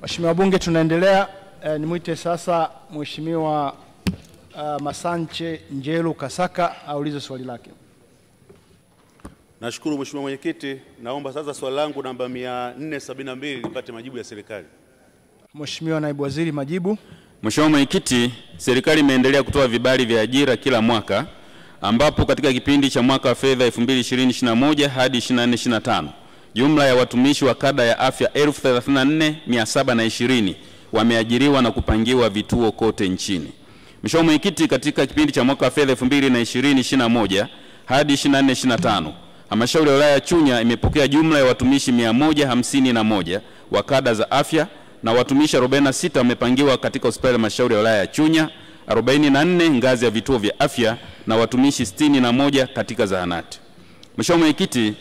Mheshimiwa wabunge, tunaendelea. Nimuite sasa Mheshimiwa Masanche Njelu Kasaka aulize swali lake. Nashukuru Mheshimiwa Mwenyekiti, naomba sasa swali langu namba 472 lipate majibu ya serikali. Mheshimiwa Naibu Waziri, majibu. Mheshimiwa Mwenyekiti, serikali imeendelea kutoa vibali vya ajira kila mwaka, ambapo katika kipindi cha mwaka wa fedha 2020-2021 hadi 2024-2025 jumla ya watumishi wa kada ya afya 34,720 wameajiriwa na kupangiwa vituo kote nchini. Mheshimiwa Mwenyekiti, katika kipindi cha mwaka wa fedha 2020-2021 hadi 2024-2025 halmashauri ya wilaya ya Chunya imepokea jumla ya watumishi 151 wa kada za afya na watumishi 46 wamepangiwa katika hospitali ya halmashauri ya wilaya ya Chunya, 44 ngazi ya vituo vya afya na watumishi 61 katika zahanati. Mheshimiwa Mwenyekiti,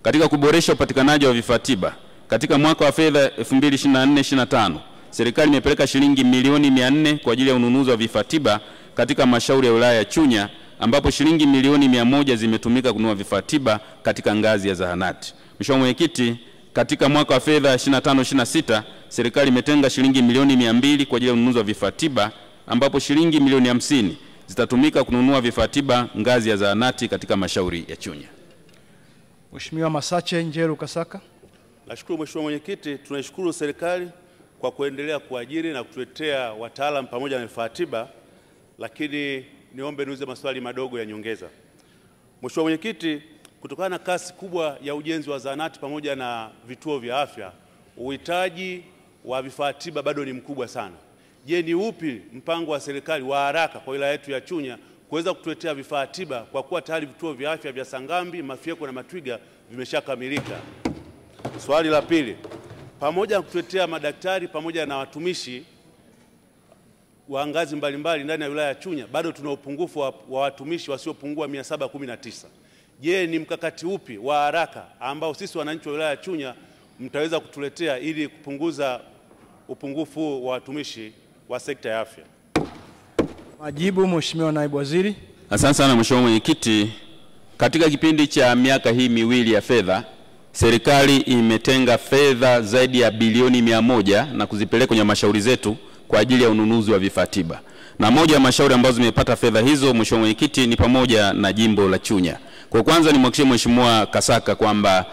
katika kuboresha upatikanaji wa vifaa tiba katika mwaka wa fedha 2024-2025 serikali imepeleka shilingi milioni 400 kwa ajili ya ununuzi wa vifaa tiba katika halmashauri ya wilaya ya Chunya, ambapo shilingi milioni 100 zimetumika kununua vifaa tiba katika ngazi ya zahanati. Mheshimiwa Mwenyekiti, katika mwaka wa fedha 25-26 serikali imetenga shilingi milioni 200 kwa ajili ya ununuzi wa vifaa tiba, ambapo shilingi milioni 50 zitatumika kununua vifaa tiba ngazi ya zahanati katika halmashauri ya Chunya. Mheshimiwa Masanche Njelu Kasaka. Nashukuru Mheshimiwa Mwenyekiti, tunaishukuru serikali kwa kuendelea kuajiri na kutuletea wataalamu pamoja na vifaa tiba, lakini niombe niulize maswali madogo ya nyongeza. Mheshimiwa Mwenyekiti, kutokana na kasi kubwa ya ujenzi wa zahanati pamoja na vituo vya afya, uhitaji wa vifaa tiba bado ni mkubwa sana. Je, ni upi mpango wa serikali wa haraka kwa wilaya yetu ya Chunya kuweza kutuletea vifaa tiba, kwa kuwa tayari vituo vya afya vya Sangambi, Mafyeko na Matwiga vimeshakamilika? Swali la pili, pamoja na kutuletea madaktari pamoja na watumishi wa ngazi mbalimbali ndani ya wilaya ya Chunya, bado tuna upungufu wa watumishi wasiopungua 719. Je, ni mkakati upi wa haraka ambao sisi wananchi wa wilaya ya Chunya mtaweza kutuletea ili kupunguza upungufu wa watumishi wa sekta ya afya? Majibu, Mheshimiwa Naibu Waziri. Asante sana Mheshimiwa Mwenyekiti. Katika kipindi cha miaka hii miwili ya fedha, serikali imetenga fedha zaidi ya bilioni 100 na kuzipeleka kwenye halmashauri zetu kwa ajili ya ununuzi wa vifaa tiba. Na moja ya halmashauri ambazo zimepata fedha hizo, Mheshimiwa Mwenyekiti, ni pamoja na jimbo la Chunya. Kwa kwanza nimhakikishie Mheshimiwa Kasaka kwamba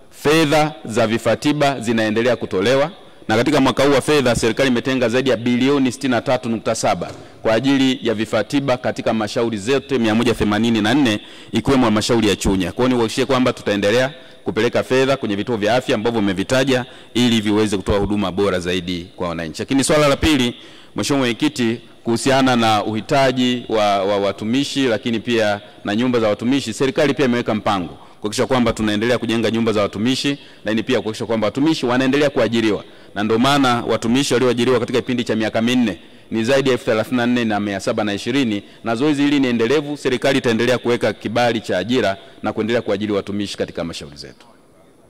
fedha za vifaa tiba zinaendelea kutolewa, na katika mwaka huu wa fedha serikali imetenga zaidi ya bilioni 63.7 kwa ajili ya vifaa tiba katika halmashauri zote 184 ikiwemo halmashauri ya Chunya. Kwa hiyo niwahakikishie kwamba tutaendelea kupeleka fedha kwenye vituo vya afya ambavyo umevitaja ili viweze kutoa huduma bora zaidi kwa wananchi. Lakini swala la pili, Mheshimiwa Mwenyekiti, kuhusiana na uhitaji wa watumishi lakini pia na nyumba za watumishi, serikali pia imeweka mpango kuhakikisha kwamba tunaendelea kujenga nyumba za watumishi, lakini pia kuhakikisha kwamba watumishi wanaendelea kuajiriwa. Na ndio maana watumishi walioajiriwa katika kipindi cha miaka 4 ni zaidi ya 34,720, na zoezi hili ni endelevu. Serikali itaendelea kuweka kibali cha ajira na kuendelea kuajiri watumishi katika halmashauri zetu.